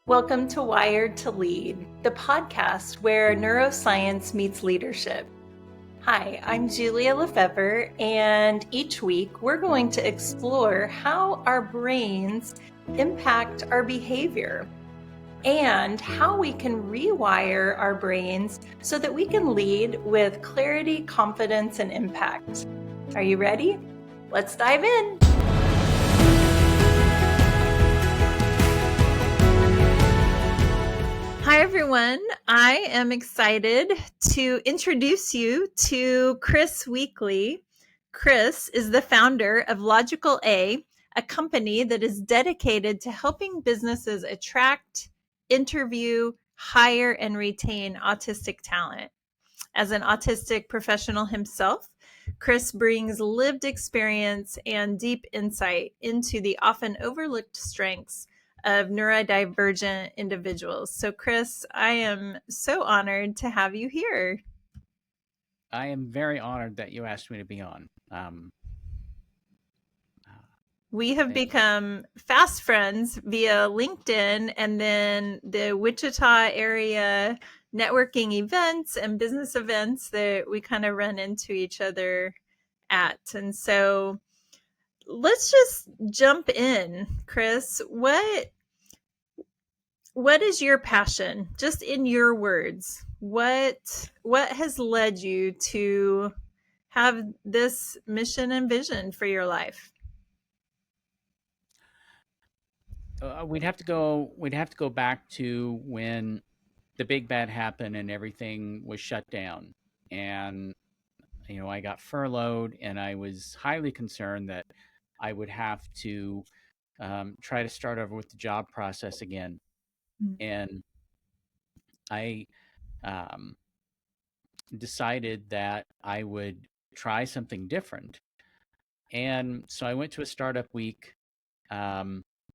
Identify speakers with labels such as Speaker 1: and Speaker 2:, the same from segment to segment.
Speaker 1: Welcome to Wired to Lead, the podcast where neuroscience meets leadership. Hi, I'm Julia Lefevre, and each week we're going to explore how our brains impact our behavior and how we can rewire our brains so that we can lead with clarity, confidence, and impact. Are you ready? Let's dive in. Hi, everyone. I am excited to introduce you to Chris Weekly. Chris is the founder of Logical A company that is dedicated to helping businesses attract, interview, hire, and retain autistic talent. As an autistic professional himself, Chris brings lived experience and deep insight into the often overlooked strengths of neurodivergent individuals. So, Chris, I am so honored to have you here.
Speaker 2: I am very honored that you asked me to be on.
Speaker 1: We have become fast friends via LinkedIn and then the Wichita area networking events and business events that we kind of run into each other at. And so let's just jump in, Chris. What is your passion? Just in your words, what has led you to have this mission and vision for your life?
Speaker 2: We'd have to go back to when the big bad happened and everything was shut down, and I got furloughed, and I was highly concerned that I would have to try to start over with the job process again. And I decided that I would try something different. And so I went to a startup week.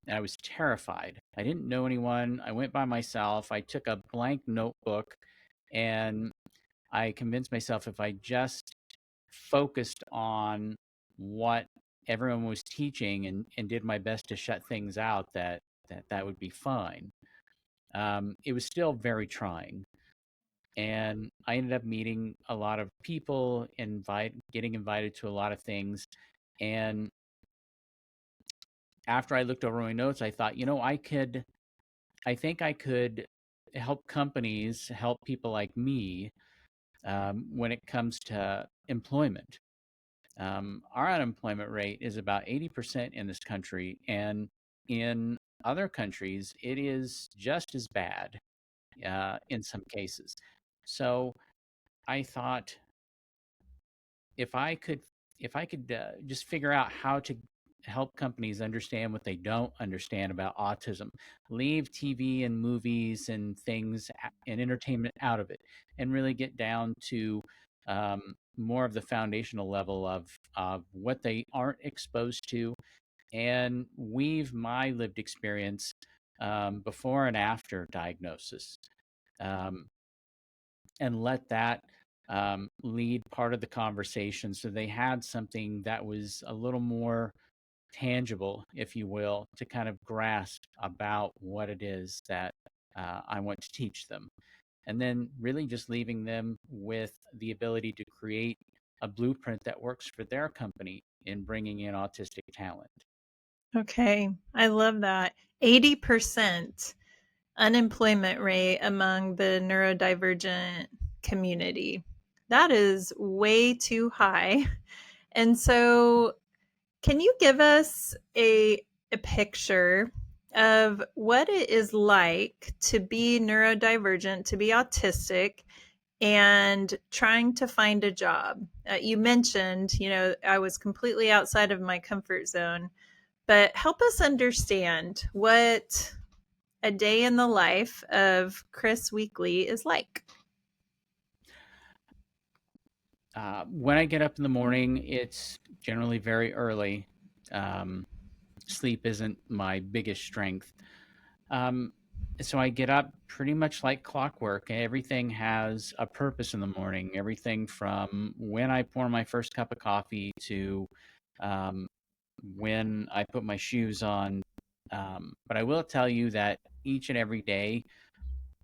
Speaker 2: And I was terrified. I didn't know anyone. I went by myself. I took a blank notebook, and I convinced myself if I just focused on what everyone was teaching and did my best to shut things out, that would be fine. It was still very trying. And I ended up meeting a lot of people, getting invited to a lot of things. And after I looked over my notes, I thought, I think I could help companies, help people like me when it comes to employment. Our unemployment rate is about 80% in this country, and in other countries, it is just as bad in some cases. So I thought if I could, just figure out how to help companies understand what they don't understand about autism, leave TV and movies and things and entertainment out of it, and really get down to more of the foundational level of what they aren't exposed to, and weave my lived experience before and after diagnosis, um, and let that lead part of the conversation, so they had something that was a little more tangible, if you will, to kind of grasp about what it is that I want to teach them. And then really just leaving them with the ability to create a blueprint that works for their company in bringing in autistic talent.
Speaker 1: Okay, I love that. 80% unemployment rate among the neurodivergent community. That is way too high. And so, can you give us a picture of what it is like to be neurodivergent, to be autistic, and trying to find a job? You mentioned, I was completely outside of my comfort zone, but help us understand what a day in the life of Chris Weekly is like.
Speaker 2: When I get up in the morning, it's generally very early. Sleep isn't my biggest strength. Um, so I get up pretty much like clockwork. Everything has a purpose in the morning. Everything from when I pour my first cup of coffee to um, when I put my shoes on. But I will tell you that each and every day,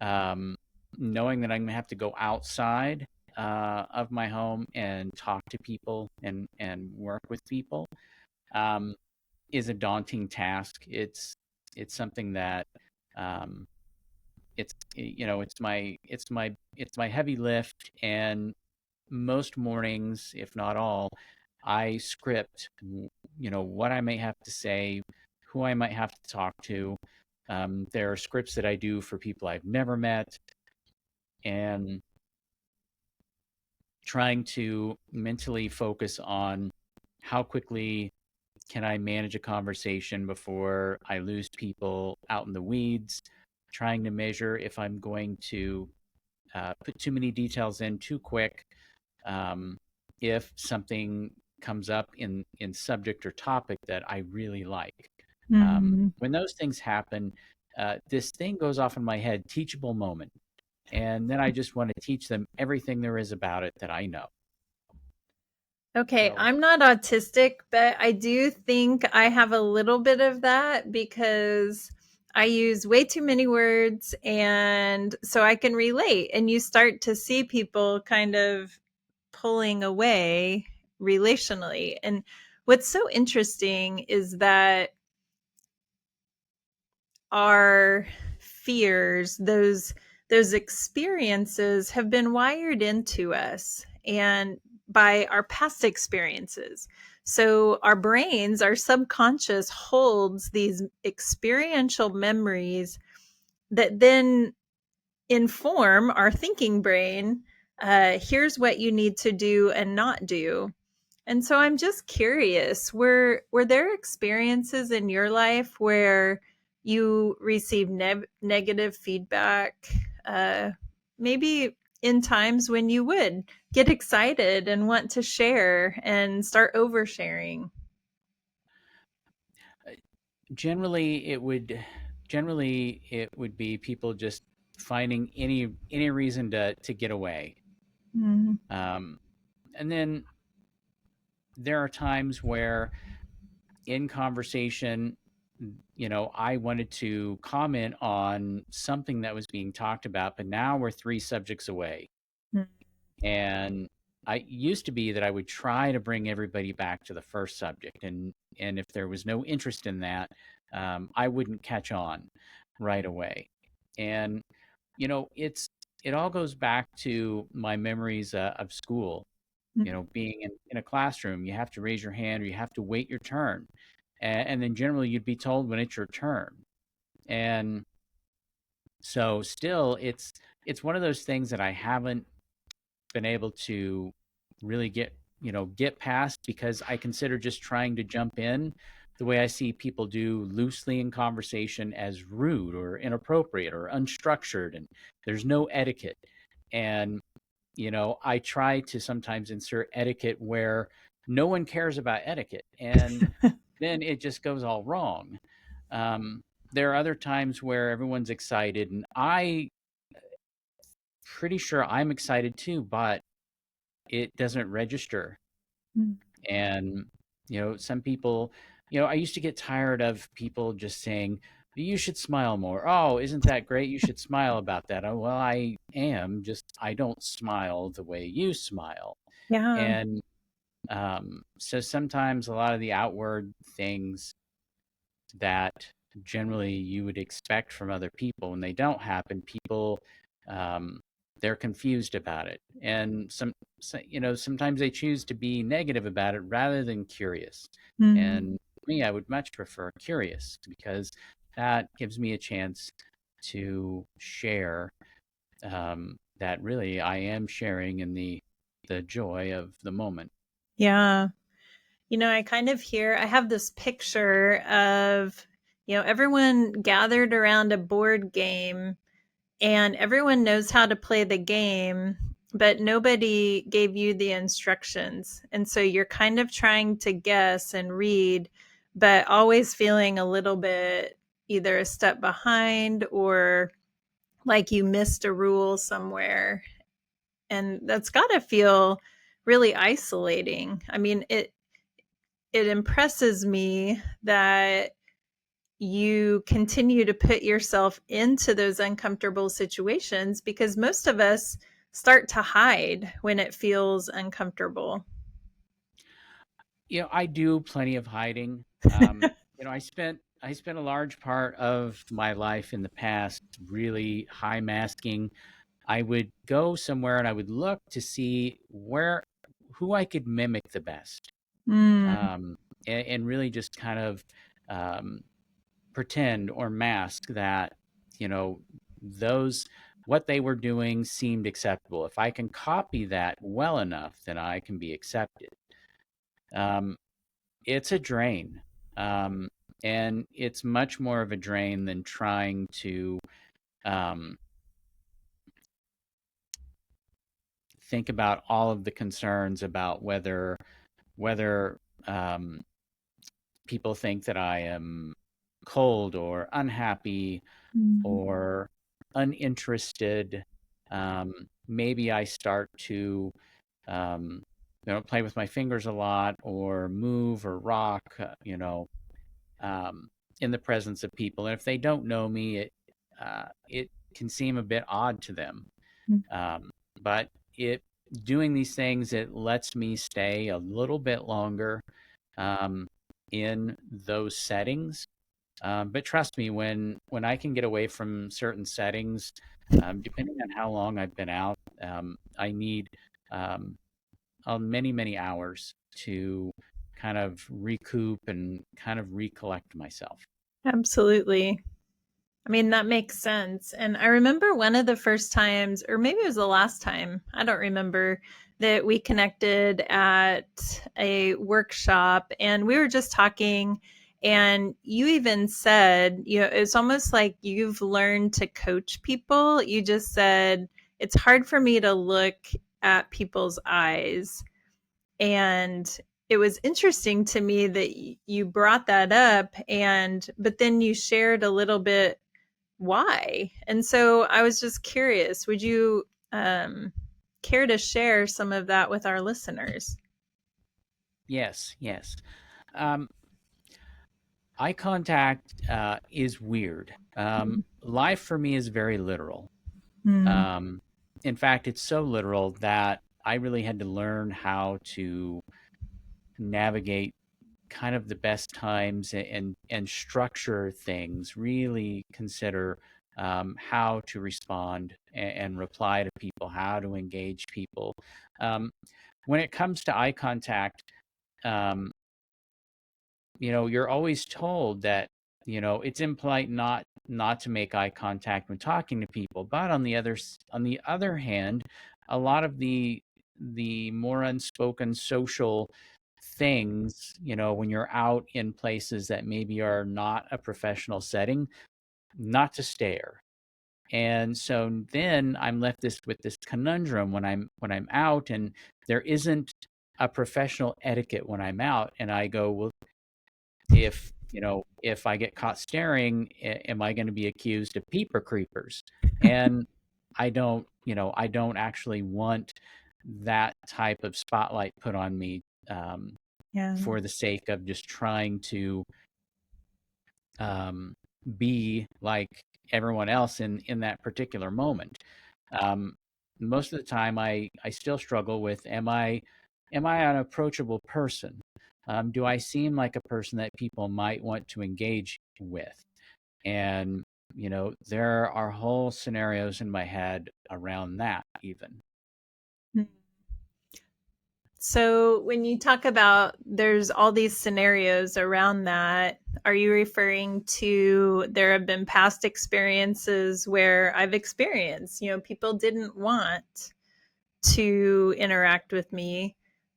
Speaker 2: um, knowing that I'm going to have to go outside of my home and talk to people and work with people, um, is a daunting task. It's something that um, it's my heavy lift, and most mornings, if not all, I script what I may have to say, who I might have to talk to. There are scripts that I do for people I've never met, and trying to mentally focus on how quickly can I manage a conversation before I lose people out in the weeds, trying to measure if I'm going to put too many details in too quick, um, if something comes up in subject or topic that I really like.
Speaker 1: Mhm.
Speaker 2: When those things happen, this thing goes off in my head, teachable moment. And then I just want to teach them everything there is about it that I know.
Speaker 1: Okay,
Speaker 2: So
Speaker 1: I'm not autistic, but I do think I have a little bit of that because I use way too many words, and so I can relate. And you start to see people kind of pulling away relationally. And what's so interesting is that our fears, those experiences have been wired into us and by our past experiences. So our brains, our subconscious holds these experiential memories that then inform our thinking brain. Here's what you need to do and not do. And so I'm just curious, were there experiences in your life where you received negative feedback? Uh, Maybe in times when you would get excited and want to share and start oversharing.
Speaker 2: uh, generally, it would be people just finding any reason to get away.
Speaker 1: Mm,
Speaker 2: Um, and then there are times where in conversation, I wanted to comment on something that was being talked about, but now we're three subjects away.
Speaker 1: mm,
Speaker 2: And I used to be that I would try to bring everybody back to the first subject, and if there was no interest in that, I wouldn't catch on right away. And it all goes back to my memories of school.
Speaker 1: mm.
Speaker 2: Being in a classroom, you have to raise your hand or you have to wait your turn. And then generally you'd be told when it's your turn. And so still it's one of those things that I haven't been able to really get past, because I consider just trying to jump in the way I see people do loosely in conversation as rude or inappropriate or unstructured, and there's no etiquette. And I try to sometimes insert etiquette where no one cares about etiquette, and then it just goes all wrong. Um, there are other times where everyone's excited, and I pretty sure I'm excited too, but it doesn't register.
Speaker 1: Mm.
Speaker 2: And some people, I used to get tired of people just saying, you should smile more. Oh, isn't that great? You should smile about that. Oh, well, I am, just I don't smile the way you smile.
Speaker 1: Yeah.
Speaker 2: And so sometimes a lot of the outward things that generally you would expect from other people, when they don't happen, people um, they're confused about it, and sometimes they choose to be negative about it rather than curious.
Speaker 1: Mm.
Speaker 2: And me, I would much prefer curious, because that gives me a chance to share, that really I am sharing in the joy of the moment.
Speaker 1: Yeah. I kind of hear, I have this picture of, everyone gathered around a board game and everyone knows how to play the game, but nobody gave you the instructions. And so you're kind of trying to guess and read, but always feeling a little bit either a step behind or like you missed a rule somewhere. And that's got to feel really isolating. I mean, it impresses me that you continue to put yourself into those uncomfortable situations because most of us start to hide when it feels uncomfortable.
Speaker 2: I do plenty of hiding. I spent a large part of my life in the past really high masking. I would go somewhere and I would look to see who I could mimic the best,
Speaker 1: Mm,
Speaker 2: um, and really just kind of um, pretend or mask that you know those what they were doing seemed acceptable. If I can copy that well enough, then I can be accepted. Um, it's a drain, um, and it's much more of a drain than trying to um, think about all of the concerns about whether um, people think that I am cold or unhappy
Speaker 1: mm,
Speaker 2: or uninterested. Maybe I start to um, play with my fingers a lot or move or rock, um, in the presence of people. And if they don't know me, it can seem a bit odd to them.
Speaker 1: mm.
Speaker 2: Um, but it doing these things, it lets me stay a little bit longer um, in those settings. But trust me, when I can get away from certain settings, depending on how long I've been out, I need um, many hours to kind of recoup and kind of recollect myself.
Speaker 1: Absolutely. I mean, that makes sense. And I remember one of the first times, or maybe it was the last time, I don't remember, that we connected at a workshop and we were just talking. And you even said, it's almost like you've learned to coach people. You just said, it's hard for me to look at people's eyes. And it was interesting to me that you brought that up. But then you shared a little bit why. And so I was just curious, would you care to share some of that with our listeners?
Speaker 2: Yes, yes. Um, Eye contact is weird. Life for me is very literal.
Speaker 1: Mm,
Speaker 2: Um, in fact, it's so literal that I really had to learn how to navigate kind of the best times and structure things. Really consider how to respond and reply to people, how to engage people. Um, when it comes to eye contact, um, you're always told that it's impolite not to make eye contact when talking to people. But on the other hand, a lot of the more unspoken social things, when you're out in places that maybe are not a professional setting, not to stare. And so then I'm left with this conundrum when I'm out and there isn't a professional etiquette when I'm out, and I go, well, if I get caught staring, am I going to be accused of peeper creepers? And I don't actually want that type of spotlight put on me,
Speaker 1: yeah.
Speaker 2: for the sake of just trying to um, be like everyone else in that particular moment. Um, Most of the time, I still struggle with, am I an approachable person? Do I seem like a person that people might want to engage with? And there are whole scenarios in my head around that even.
Speaker 1: So when you talk about there's all these scenarios around that, are you referring to there have been past experiences where I've experienced, people didn't want to interact with me,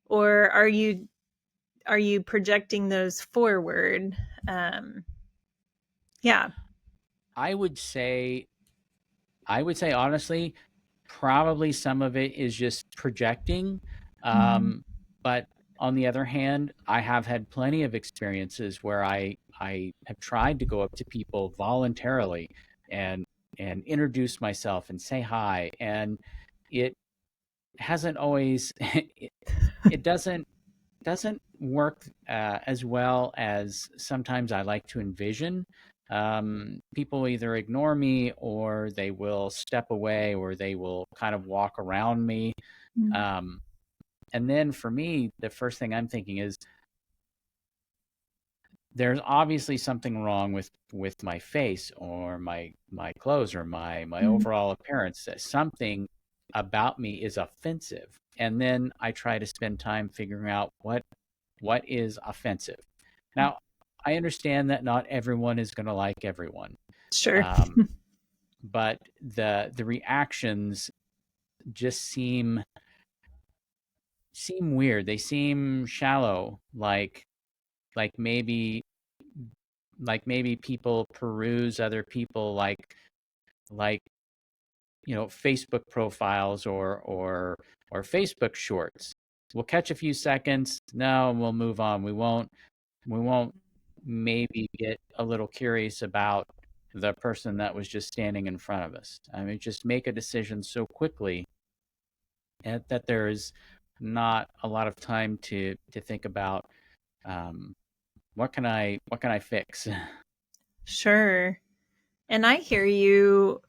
Speaker 1: or are you projecting those forward? Um, yeah.
Speaker 2: I would say I would say honestly, probably some of it is just projecting.
Speaker 1: Mm,
Speaker 2: But on the other hand, I have had plenty of experiences where I have tried to go up to people voluntarily and introduce myself and say hi, and it hasn't always it doesn't work as well as sometimes I like to envision. people either ignore me or they will step away or they will kind of walk around me.
Speaker 1: Mm.
Speaker 2: Um, and then for me, the first thing I'm thinking is there's obviously something wrong with my face or my clothes or my
Speaker 1: Mm.
Speaker 2: overall appearance. That something about me is offensive, and then I try to spend time figuring out what is offensive. Now, I understand that not everyone is going to like everyone,
Speaker 1: Sure.
Speaker 2: um, but the reactions just seem weird. They seem shallow, like maybe people peruse other people like Facebook profiles or Facebook shorts. We'll catch a few seconds, no, and we'll move on. We won't maybe get a little curious about the person that was just standing in front of us. I mean, just make a decision so quickly that there is not a lot of time to think about um, what can I fix.
Speaker 1: Sure. And I hear you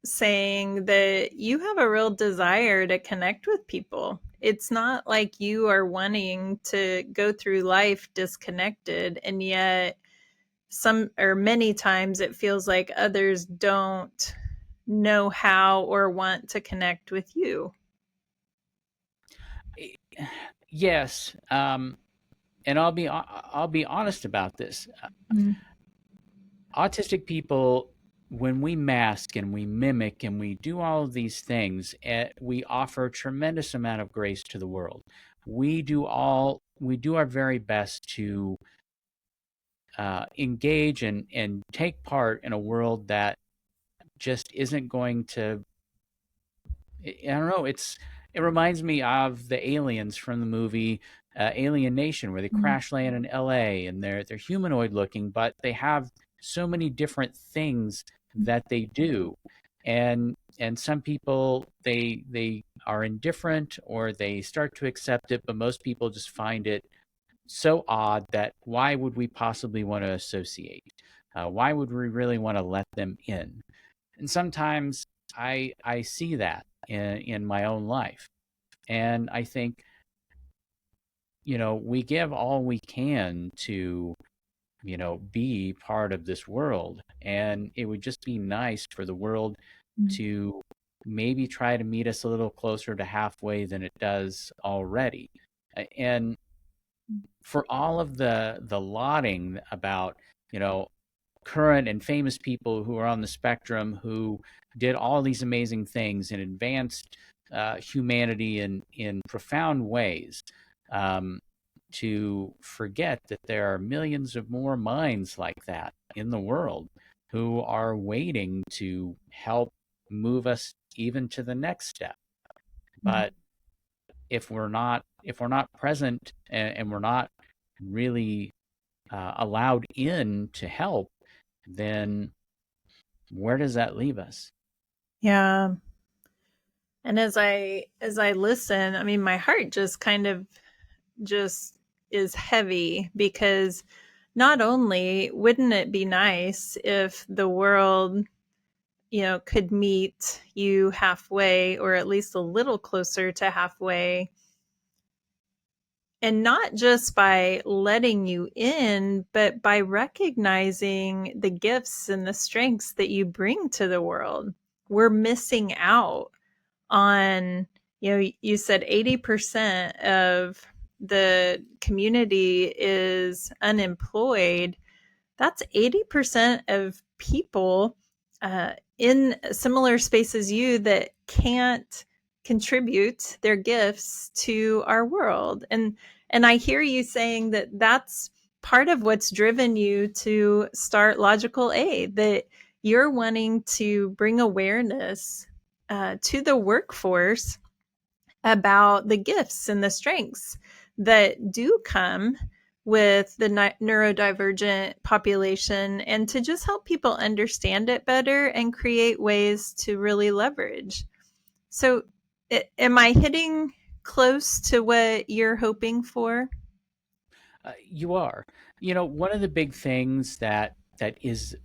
Speaker 1: saying that you have a real desire to connect with people. It's not like you are wanting to go through life disconnected, and yet some or many times it feels like others don't know how or want to connect with you.
Speaker 2: Yes, and I'll be honest about this.
Speaker 1: Mm.
Speaker 2: Autistic people, when we mask and we mimic and we do all of these things, we offer a tremendous amount of grace to the world. We do our very best to engage and take part in a world that just isn't going to. I don't know. It reminds me of the aliens from the movie Alien Nation, where they
Speaker 1: Mm.
Speaker 2: crash land in L.A. and they're humanoid looking, but they have so many different things that they do, and some people they are indifferent or they start to accept it, but most people just find it so odd that why would we possibly want to associate? Why would we really want to let them in? And sometimes I see that in my own life, and I think we give all we can to be part of this world, and it would just be nice for the world
Speaker 1: Mm.
Speaker 2: to maybe try to meet us a little closer to halfway than it does already. And for all of the lauding about you know current and famous people who are on the spectrum who did all these amazing things and advanced humanity in profound ways, um, to forget that there are millions of more minds like that in the world who are waiting to help move us even to the next step.
Speaker 1: Mm.
Speaker 2: But if we're not present and we're not really allowed in to help, then where does that leave us?
Speaker 1: Yeah. And as I listen, I mean my heart just kind of just is heavy because not only wouldn't it be nice if the world, could meet you halfway or at least a little closer to halfway, and not just by letting you in, but by recognizing the gifts and the strengths that you bring to the world. We're missing out on, you said 80% of the community is unemployed. That's 80% of people in similar space as you that can't contribute their gifts to our world. And I hear you saying that that's part of what's driven you to start Logical Aid, that you're wanting to bring awareness to the workforce about the gifts and the strengths that do come with the neurodivergent population, and to just help people understand it better and create ways to really leverage. So, am I hitting close to what you're hoping for?
Speaker 2: You are. One of the big things that that is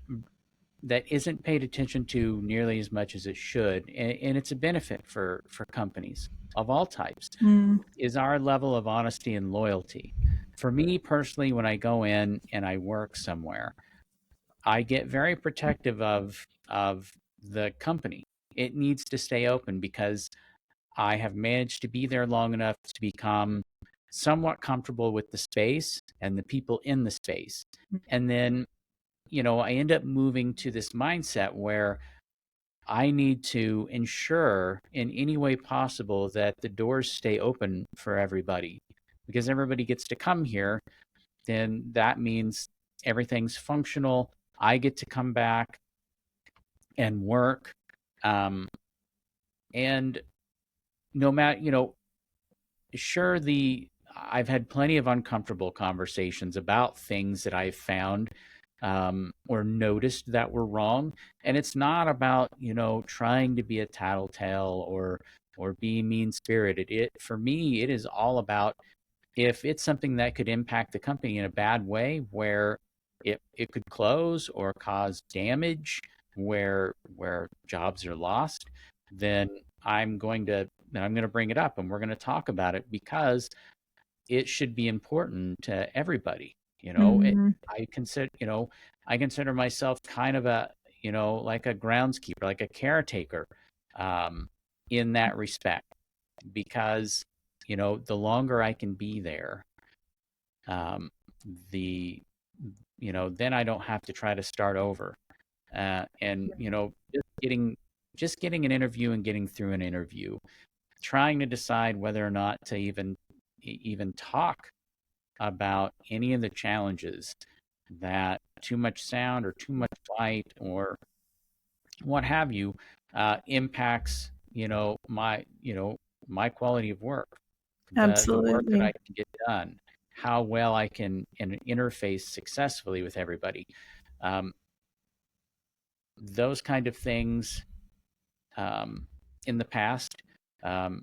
Speaker 2: that isn't paid attention to nearly as much as it should, and it's a benefit for companies of all types,
Speaker 1: Mm.
Speaker 2: is our level of honesty and loyalty. For me personally, when I go in and I work somewhere, I get very protective of the company. It needs to stay open because I have managed to be there long enough to become somewhat comfortable with the space and the people in the space. And then, I end up moving to this mindset where I need to ensure in any way possible that the doors stay open for everybody, because everybody gets to come here. Then that means everything's functional. I get to come back and work. Um, and no matter, sure, I've had plenty of uncomfortable conversations about things that I've found or noticed that were wrong. And it's not about, trying to be a tattletale or be mean spirited. It For me, it is all about, if it's something that could impact the company in a bad way, where it could close or cause damage, where jobs are lost, then I'm going to bring it up and we're going to talk about it, because it should be important to everybody.
Speaker 1: Mm.
Speaker 2: I consider myself kind of like a groundskeeper, like a caretaker, um, in that respect, because the longer I can be there, um, the then I don't have to try to start over. And just getting an interview and getting through an interview, trying to decide whether or not to even talk about any of the challenges that too much sound or too much light or what have you impacts my quality of work, the work that I
Speaker 1: Absolutely.
Speaker 2: can get done, how well I can interface successfully with everybody. Um, those kind of things, in the past, um,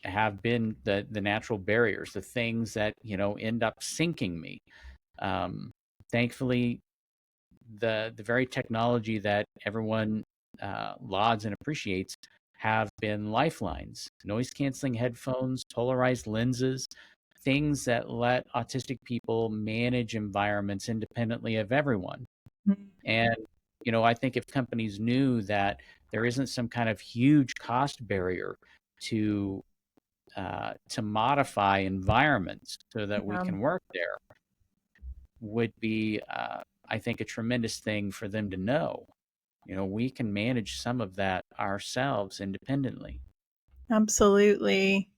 Speaker 2: have been the natural barriers, the things that end up sinking me. Um, Thankfully, the very technology that everyone lauds and appreciates have been lifelines. Noise canceling headphones, polarized lenses, things that let autistic people manage environments independently of everyone. And I think if companies knew that there isn't some kind of huge cost barrier to modify environments so that we
Speaker 1: Yeah.
Speaker 2: can work there, would be, I think, a tremendous thing for them to know. We can manage some of that ourselves independently.
Speaker 1: Absolutely.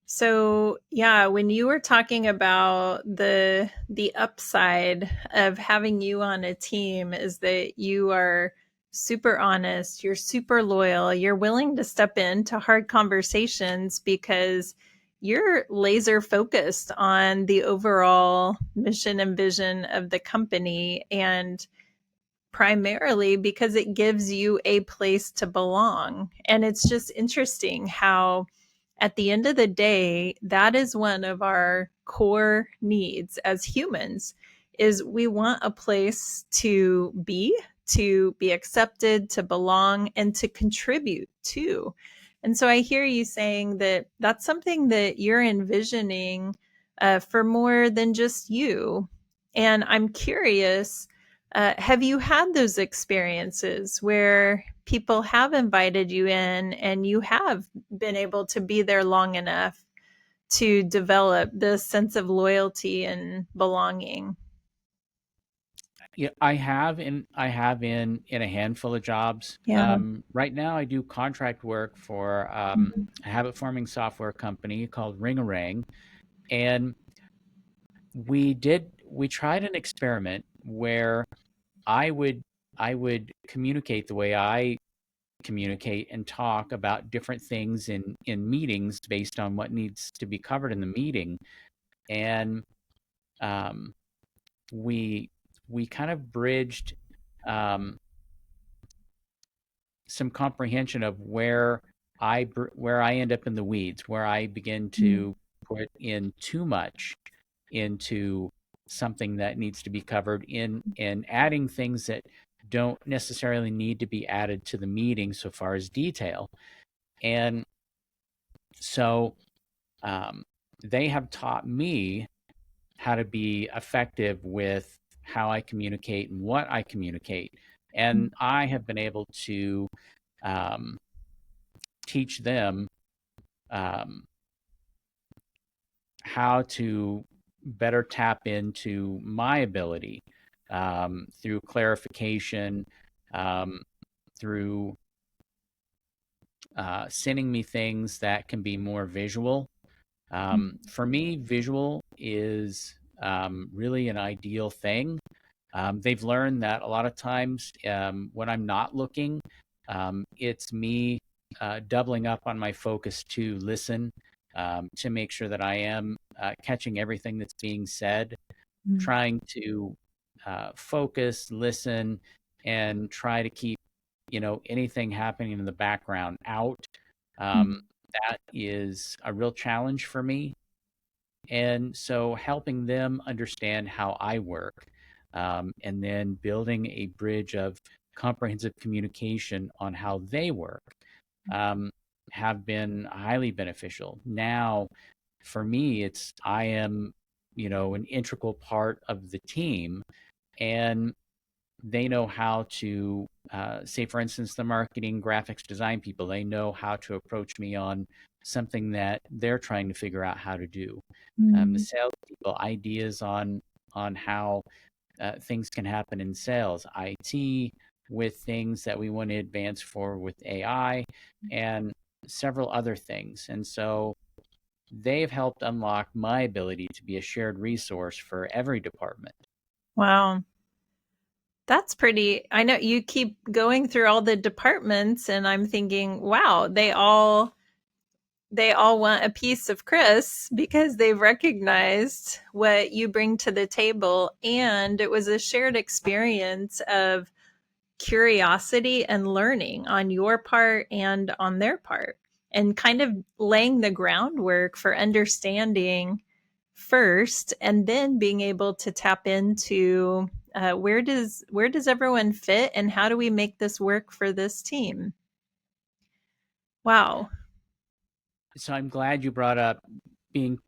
Speaker 1: So, yeah, when you were talking about the upside of having you on a team is that you are super honest, you're super loyal, you're willing to step into hard conversations because you're laser focused on the overall mission and vision of the company, and primarily because it gives you a place to belong. And it's just interesting how, at the end of the day, that is one of our core needs as humans, is we want a place to be accepted, to belong, and to contribute to. And so I hear you saying that that's something that you're envisioning for more than just you. And I'm curious, have you had those experiences where people have invited you in and you have been able to be there long enough to develop this sense of loyalty and belonging?
Speaker 2: Yeah, I have in a handful of jobs.
Speaker 1: Yeah.
Speaker 2: Right now, I do contract work for
Speaker 1: Mhm.
Speaker 2: a habit forming software company called Ringarang, and we tried an experiment where I would I would communicate the way I communicate and talk about different things in meetings based on what needs to be covered in the meeting. And um, we we kind of bridged um, some comprehension of where I end up in the weeds, where I begin
Speaker 1: Mm.
Speaker 2: to put in too much into something that needs to be covered in adding things that don't necessarily need to be added to the meeting so far as detail. And so um, they have taught me how to be effective with how I communicate and what I communicate. And I have been able to um, teach them um, how to better tap into my ability through clarification, um, through sending me things that can be more visual. For me, visual is really an ideal thing. They've learned that a lot of times when I'm not looking, it's me doubling up on my focus to listen, to make sure that I am catching everything that's being said, trying to focus, listen, and try to keep, anything happening in the background out. That is a real challenge for me. And so helping them understand how I work, and then building a bridge of comprehensive communication on how they work, um, have been highly beneficial. Now, for me, it's I am, an integral part of the team, and they know how to, say, for instance, the marketing graphics design people, they know how to approach me on something that they're trying to figure out how to do. The sales people, ideas on how things can happen in sales, IT, with things that we want to advance for with AI, and several other things. And so they've helped unlock my ability to be a shared resource for every department.
Speaker 1: Wow. That's pretty. I know you keep going through all the departments and I'm thinking, wow, they all want a piece of Chris because they've recognized what you bring to the table and it was a shared experience of curiosity and learning on your part and on their part and kind of laying the groundwork for understanding first and then being able to tap into where does everyone fit and how do we make this work for this team. Wow.
Speaker 2: So I'm glad you brought up being,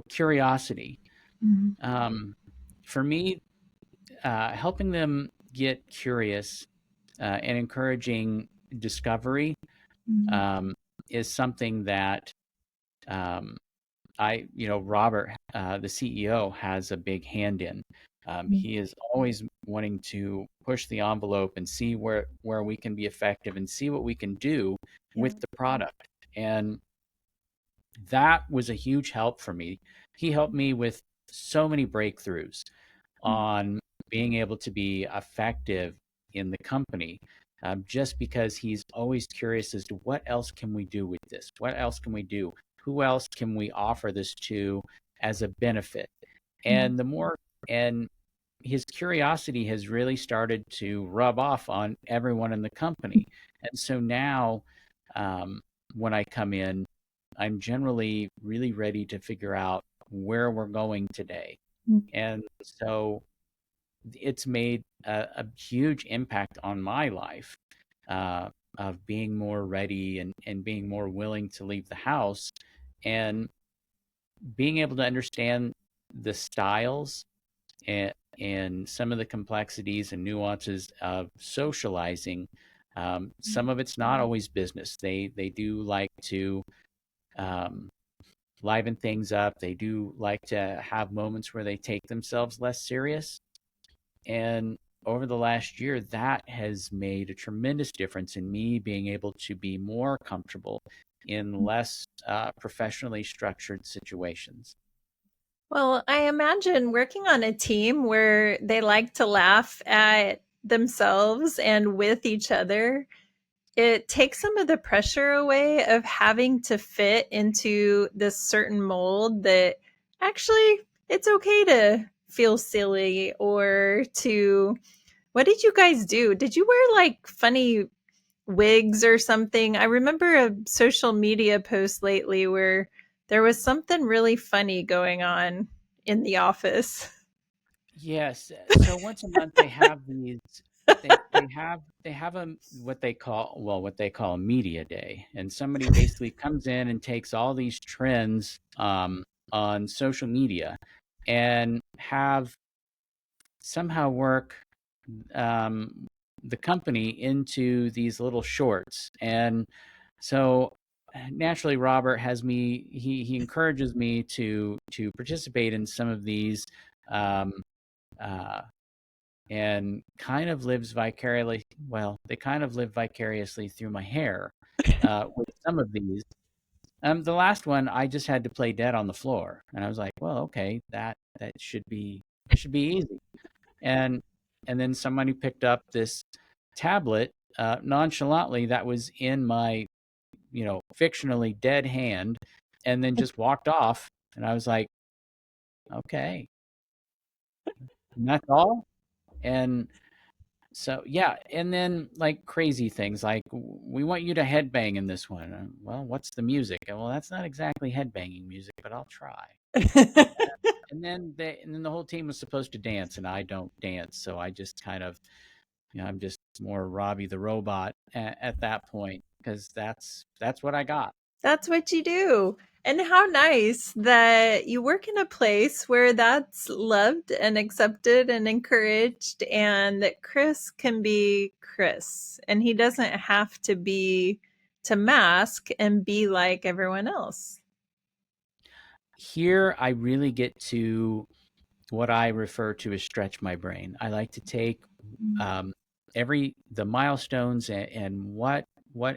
Speaker 2: curiosity.
Speaker 1: Mhm.
Speaker 2: Um, for me, helping them get curious and encouraging discovery
Speaker 1: Mhm.
Speaker 2: um, is something that Robert, the CEO, has a big hand in. He is always wanting to push the envelope and see where we can be effective and see what we can do
Speaker 1: Yeah.
Speaker 2: with the product. And that was a huge help for me. He helped me with so many breakthroughs on being able to be effective in the company, just because he's always curious as to what else can we do with this? What else can we do? Who else can we offer this to as a benefit? And the more, and his curiosity has really started to rub off on everyone in the company. And so now, um, when I come in, I'm generally really ready to figure out where we're going today. And so it's made a huge impact on my life, uh, of being more ready and being more willing to leave the house and being able to understand the styles and some of the complexities and nuances of socializing. Some of it's not always business. They do like to um, liven things up. They do like to have moments where they take themselves less serious. And over the last year, that has made a tremendous difference in me being able to be more comfortable in less professionally structured situations.
Speaker 1: Well, I imagine working on a team where they like to laugh at themselves and with each other, it takes some of the pressure away of having to fit into this certain mold that actually it's okay to feel silly or to what did you guys do? Did you wear like funny wigs or something? I remember a social media post lately where there was something really funny going on in the office.
Speaker 2: Yes. So once a month they have these they have a what they call a media day, and somebody basically comes in and takes all these trends on social media and have somehow work um, the company into these little shorts. And so naturally Robert has me he encourages me to participate in some of these um, uh, and kind of lives vicariously well they kind of live vicariously through my hair with some of these. The last one I just had to play dead on the floor, and I was like, well, okay, that should be easy. and and then somebody picked up this tablet nonchalantly that was in my fictionally dead hand, and then just walked off, and I was like, okay, and that's all. And so yeah, and then like crazy things like, we want you to headbang in this one. Well, what's the music? Well, that's not exactly headbanging music, but I'll try. And then the whole team was supposed to dance, and I don't dance, so I just kind of, I'm just more Robbie the robot at that point, because that's what I got.
Speaker 1: That's what you do. And how nice that you work in a place where that's loved and accepted and encouraged, and that Chris can be Chris. And he doesn't have to be to mask and be like everyone else.
Speaker 2: Here, I really get to what I refer to as stretch my brain. I like to take um, every the milestones and what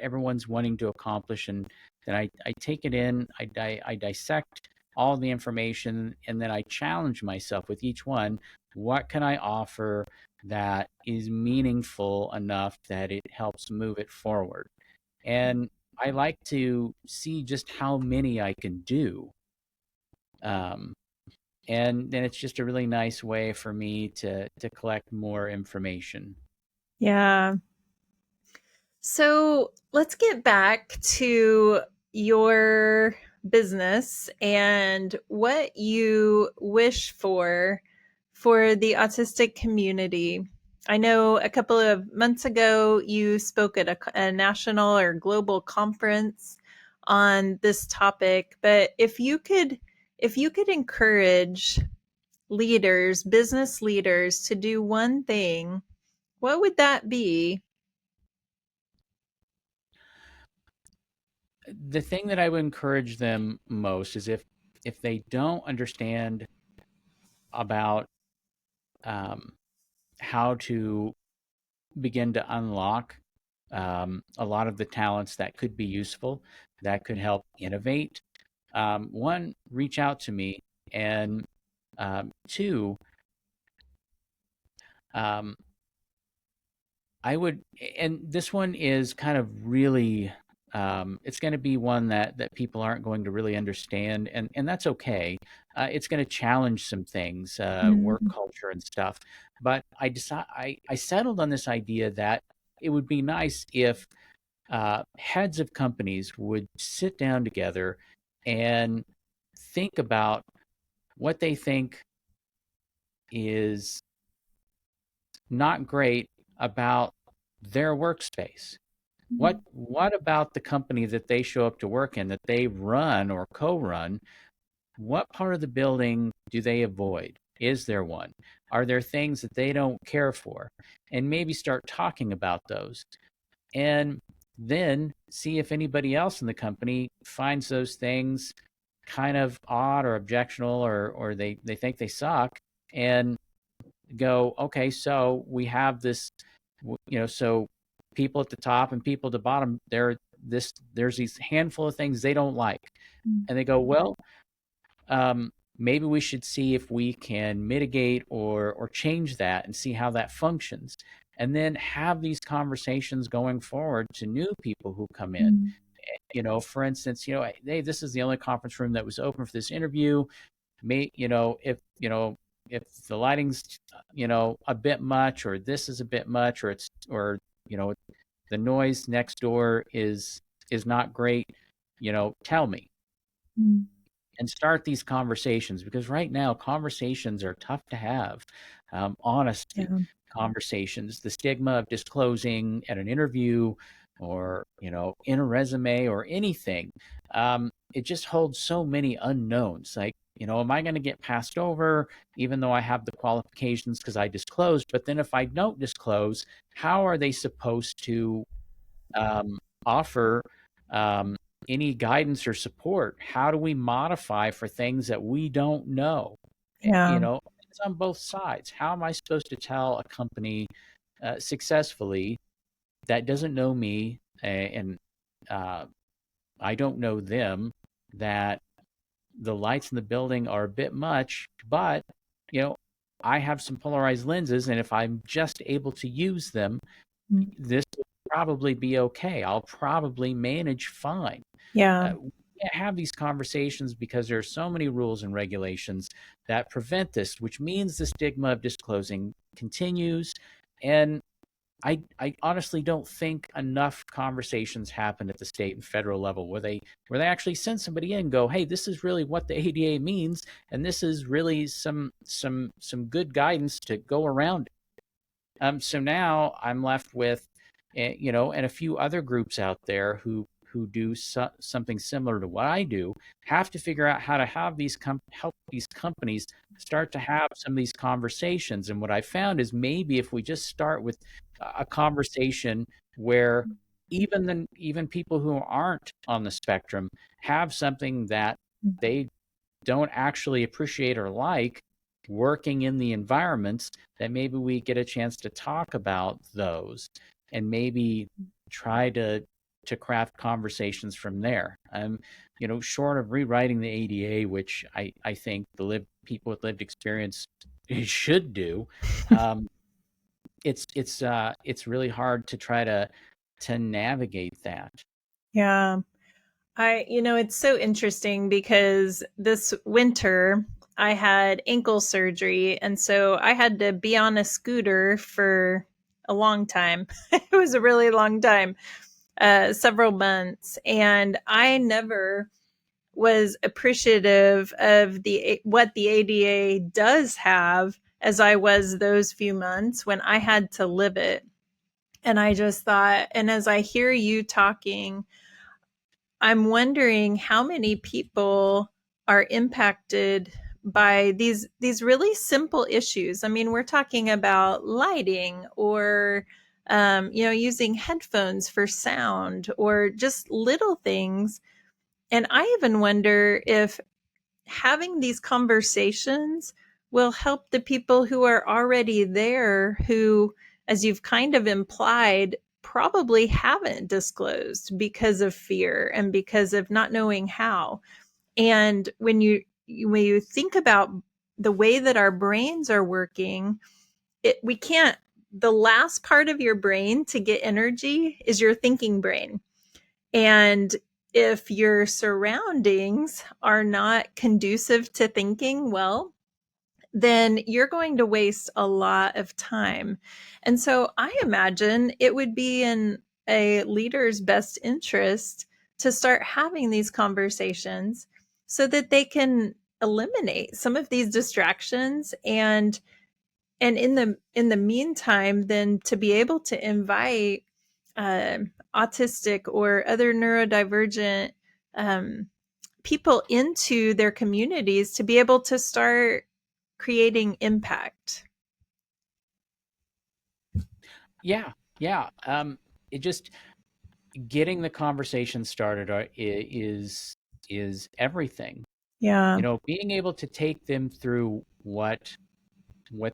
Speaker 2: everyone's wanting to accomplish, and then I take it in, I dissect all the information, and then I challenge myself with each one. What can I offer that is meaningful enough that it helps move it forward? And I like to see just how many I can do. Um, and then it's just a really nice way for me to collect more information.
Speaker 1: Yeah. So let's get back to your business and what you wish for the autistic community. I know a couple of months ago you spoke at a national or global conference on this topic, but if you could encourage leaders, business leaders to do one thing, what would that be?
Speaker 2: The thing that I would encourage them most is if they don't understand about um, how to begin to unlock a lot of the talents that could be useful, that could help innovate. One, reach out to me, and two, um, I would, and this one is kind of really, it's going to be one that people aren't going to really understand, and that's okay. It's going to challenge some things, work
Speaker 1: Mm,
Speaker 2: culture and stuff. But I settled on this idea that it would be nice if heads of companies would sit down together and think about what they think is not great about their workspace. What about the company that they show up to work in, that they run or co-run? What part of the building do they avoid? Is there one? Are there things that they don't care for? And maybe start talking about those. And then see if anybody else in the company finds those things kind of odd or objectionable, or they think they suck, and go, okay, so we have this, so people at the top and people at the bottom, there's these handful of things they don't like,
Speaker 1: mm,
Speaker 2: and they go, well, um, maybe we should see if we can mitigate or change that and see how that functions, and then have these conversations going forward to new people who come in.
Speaker 1: mm,
Speaker 2: For instance, hey, this is the only conference room that was open for this interview. If the lighting's a bit much, or this is a bit much, or you know the noise next door is not great, tell me,
Speaker 1: mm.
Speaker 2: and start these conversations, because right now conversations are tough to have. honesty,
Speaker 1: Yeah.
Speaker 2: conversations. The stigma of disclosing at an interview or, in a resume or anything, it just holds so many unknowns. Like, am I going to get passed over even though I have the qualifications because I disclosed? But then if I don't disclose, how are they supposed to offer um, any guidance or support? How do we modify for things that we don't know?
Speaker 1: Yeah.
Speaker 2: It's on both sides. How am I supposed to tell a company successfully that doesn't know me and uh, I don't know them that the lights in the building are a bit much, but you know, I have some polarized lenses, and if I'm just able to use them,
Speaker 1: Mm.
Speaker 2: this will probably be okay. I'll probably manage fine.
Speaker 1: Yeah.
Speaker 2: We can't have these conversations because there are so many rules and regulations that prevent this, which means the stigma of disclosing continues. And I honestly don't think enough conversations happen at the state and federal level where they actually send somebody in and go, hey, this is really what the ADA means, and this is really some good guidance to go around. So now I'm left with, and a few other groups out there who do something similar to what I do, have to figure out how to have help these companies start to have some of these conversations. And what I found is maybe if we just start with a conversation where even people who aren't on the spectrum have something that they don't actually appreciate or like working in the environments, that maybe we get a chance to talk about those and maybe try to craft conversations from there. Short of rewriting the ADA, which I think people with lived experience should do. um, it's really hard to try to navigate that.
Speaker 1: Yeah. It's so interesting because this winter I had ankle surgery. And so I had to be on a scooter for a long time. It was a really long time, several months. And I never was appreciative of what the ADA does have as I was those few months when I had to live it. And I just thought, and as I hear you talking, I'm wondering how many people are impacted by these really simple issues. I mean, we're talking about lighting or using headphones for sound or just little things. And I even wonder if having these conversations will help the people who are already there who, as you've kind of implied, probably haven't disclosed because of fear and because of not knowing how. And when you think about the way that our brains are working, we can't, the last part of your brain to get energy is your thinking brain. And if your surroundings are not conducive to thinking well, then you're going to waste a lot of time. And so I imagine it would be in a leader's best interest to start having these conversations so that they can eliminate some of these distractions, and in the meantime then to be able to invite uh, autistic or other neurodivergent um, people into their communities to be able to start creating impact.
Speaker 2: Yeah, yeah. It just getting the conversation started is everything.
Speaker 1: Yeah.
Speaker 2: Being able to take them through what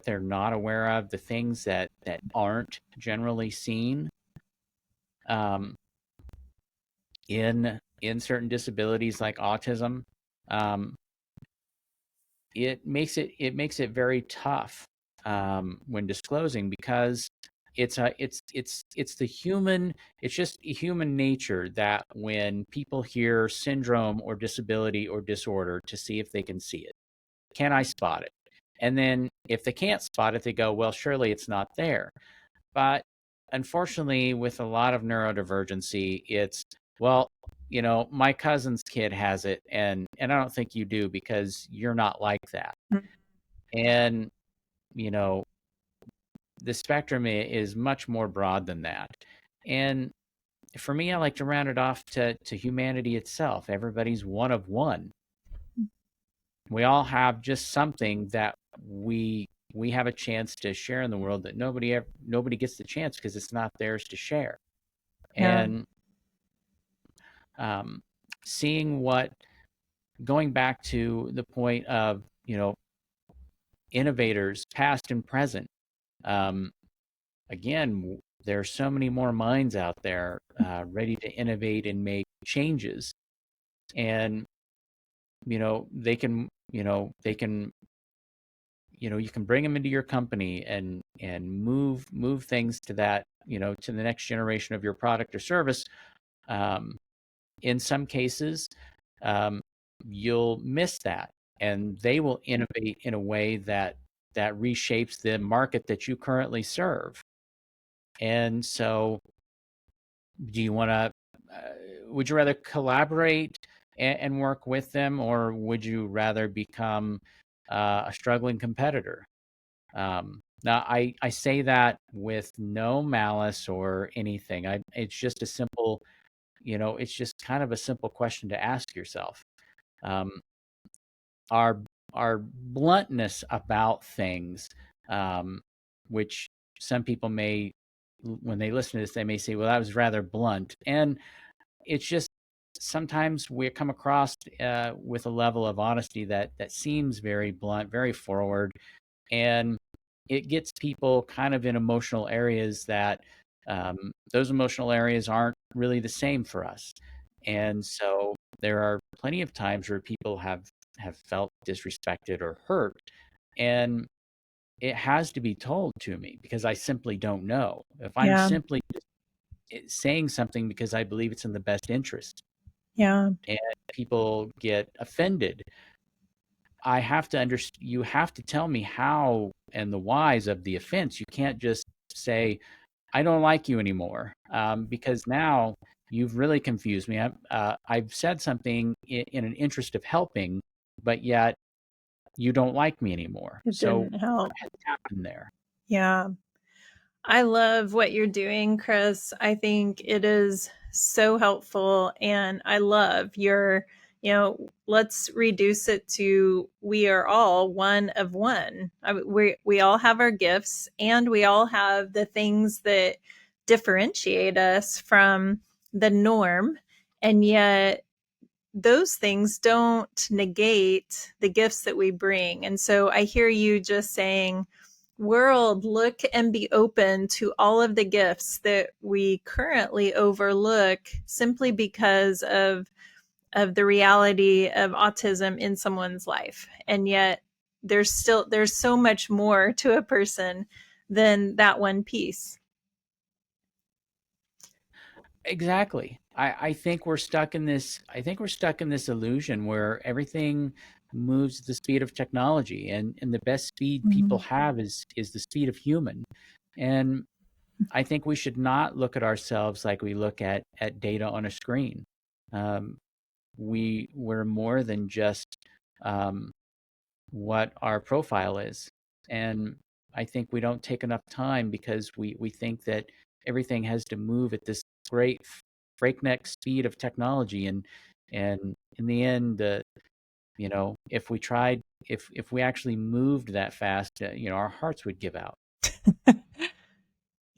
Speaker 2: they're not aware of, the things that aren't generally seen um, in certain disabilities like autism. Um, it makes it very tough when disclosing, because it's the human it's just human nature that when people hear syndrome or disability or disorder, to see if they can see it. Can I spot it? And then if they can't spot it, they go, well, surely it's not there. But unfortunately, with a lot of neurodivergency, it's, well, my cousin's kid has it, and I don't think you do because you're not like that.
Speaker 1: Mm.
Speaker 2: And, you know, the spectrum is much more broad than that. And for me, I like to round it off to humanity itself. Everybody's one of one. We all have just something that we have a chance to share in the world that nobody gets the chance because it's not theirs to share.
Speaker 1: Yeah.
Speaker 2: And um, seeing what going back to the point of innovators past and present. Um, Again, there are so many more minds out there ready to innovate and make changes, and they can you can bring them into your company and move things to that to the next generation of your product or service. Um, in some cases, um, you'll miss that, and they will innovate in a way that reshapes the market that you currently serve. And so, do you want to? Would you rather collaborate and work with them, or would you rather become a struggling competitor? Now, I say that with no malice or anything. It's just a simple, it's just kind of a simple question to ask yourself. Um, our our bluntness about things, um, which some people may, when they listen to this, they may say, "Well, that was rather blunt," and it's just sometimes we come across with a level of honesty that seems very blunt, very forward, and it gets people kind of in emotional areas that those emotional areas aren't really the same for us. And so there are plenty of times where people have felt disrespected or hurt, and it has to be told to me because I simply don't know. If I'm
Speaker 1: Yeah.
Speaker 2: simply saying something because I believe it's in the best interest
Speaker 1: Yeah.
Speaker 2: and people get offended, I have to understand. You have to tell me how and the whys of the offense. You can't just say, "I don't like you anymore," because now you've really confused me. I've said something in an interest of helping, but yet you don't like me anymore.
Speaker 1: It
Speaker 2: So
Speaker 1: didn't help.
Speaker 2: what has happened there?
Speaker 1: Yeah. I love what you're doing, Chris. I think it is so helpful. And I love your, let's reduce it to we are all one of one. We all have our gifts and we all have the things that differentiate us from the norm. And yet, those things don't negate the gifts that we bring. And so I hear you just saying, world, look and be open to all of the gifts that we currently overlook simply because of the reality of autism in someone's life. And yet there's so much more to a person than that one piece.
Speaker 2: Exactly. I think we're stuck in this. I think we're stuck in this illusion where everything moves at the speed of technology, and the best speed people
Speaker 1: Mm.
Speaker 2: have is the speed of human. And I think we should not look at ourselves like we look at data on a screen. Um, we're more than just um, what our profile is, and I think we don't take enough time because we think that everything has to move at this great breakneck speed of technology, and in the end, if we tried, if we actually moved that fast, our hearts would give out.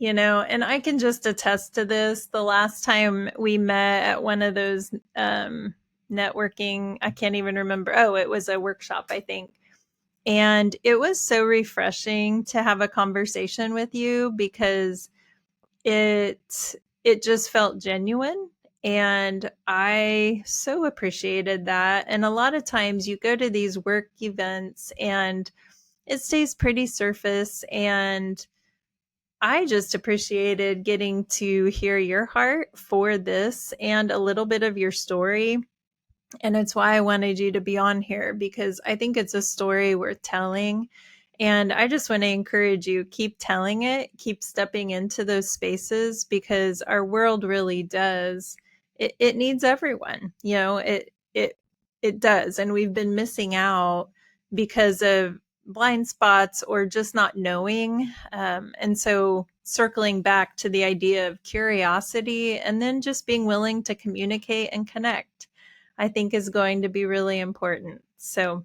Speaker 1: And I can just attest to this. The last time we met at one of those networking, I can't even remember. Oh, it was a workshop, I think. And it was so refreshing to have a conversation with you because it it just felt genuine, and I so appreciated that. And a lot of times you go to these work events and it stays pretty surface, and I just appreciated getting to hear your heart for this and a little bit of your story. And it's why I wanted you to be on here because I think it's a story worth telling. And I just want to encourage you, keep telling it, keep stepping into those spaces because our world really does. It needs everyone. It does. And we've been missing out because of blind spots or just not knowing. And so circling back to the idea of curiosity and then just being willing to communicate and connect, I think is going to be really important. So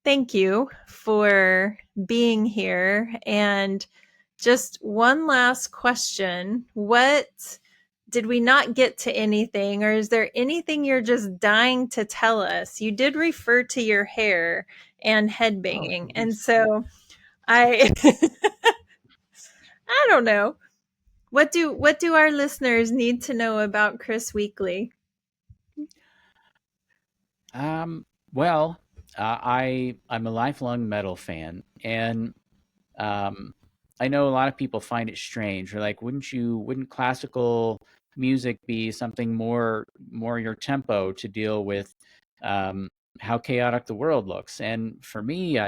Speaker 1: thank you for being here. And just one last question. What did we not get to anything, or is there anything you're just dying to tell us? You did refer to your hair and head
Speaker 2: Oh,
Speaker 1: banging. And
Speaker 2: geez.
Speaker 1: so I I don't know. What do our listeners need to know about Chris Weekly?
Speaker 2: Um, well, I'm a lifelong metal fan, and um, I know a lot of people find it strange. They're like, wouldn't classical music be something more your tempo to deal with um, how chaotic the world looks? And for me,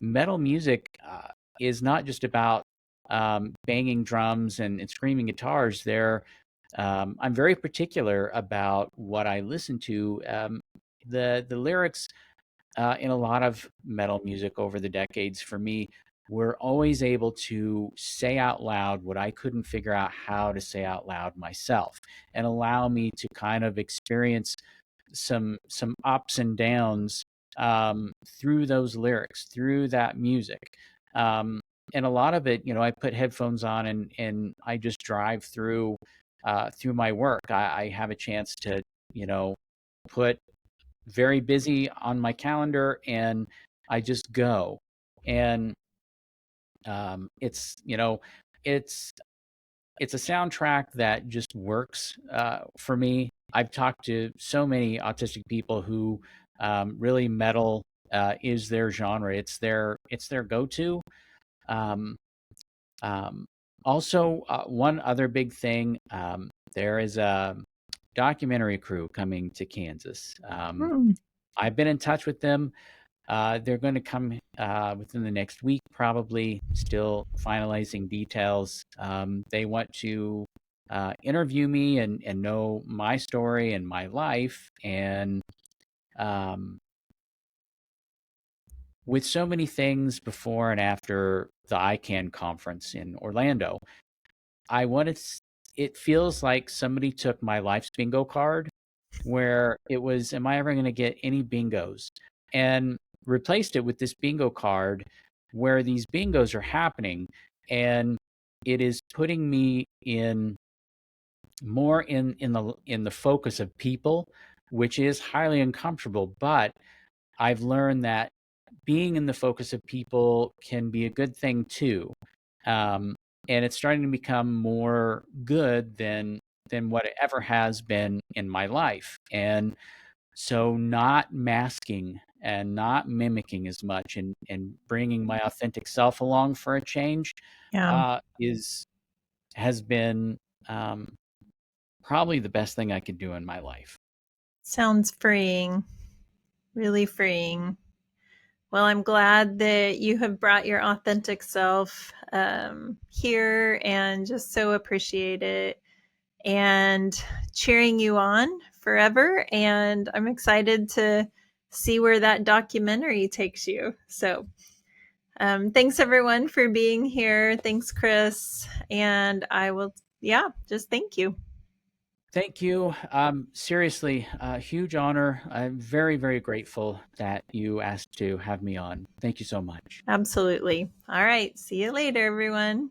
Speaker 2: metal music is not just about banging drums and screaming guitars. I'm very particular about what I listen to. The lyrics in a lot of metal music over the decades for me were always able to say out loud what I couldn't figure out how to say out loud myself, and allow me to kind of experience some ups and downs through those lyrics, through that music. And a lot of it, I put headphones on and I just drive through my work. I have a chance to, you know, put very busy on my calendar, and I just go. And it's it's it's a soundtrack that just works for me. I've talked to so many autistic people who really metal is their genre. It's their go-to. Um, um, Also, one other big thing, there is a documentary crew coming to Kansas.
Speaker 1: Hmm.
Speaker 2: I've been in touch with them. They're going to come within the next week, probably, still finalizing details. They want to interview me and know my story and my life. And um, with so many things before and after the ICANN conference in Orlando, I wanted, it feels like somebody took my life's bingo card where it was, am I ever going to get any bingos? And replaced it with this bingo card where these bingos are happening. And it is putting me in more in the focus of people, which is highly uncomfortable. But I've learned that being in the focus of people can be a good thing too. Um, and it's starting to become more good than what it ever has been in my life. And so not masking and not mimicking as much, and bringing my authentic self along for a change
Speaker 1: Yeah.
Speaker 2: is has been um, probably the best thing I could do in my life.
Speaker 1: Sounds freeing. Really freeing. Well, I'm glad that you have brought your authentic self here and just so appreciate it and cheering you on forever. And I'm excited to see where that documentary takes you. So, thanks everyone for being here. Thanks, Chris. And I will, yeah, just thank you.
Speaker 2: Thank you. Seriously, a huge honor. I'm very, very grateful that you asked to have me on. Thank you so much.
Speaker 1: Absolutely. All right. See you later, everyone.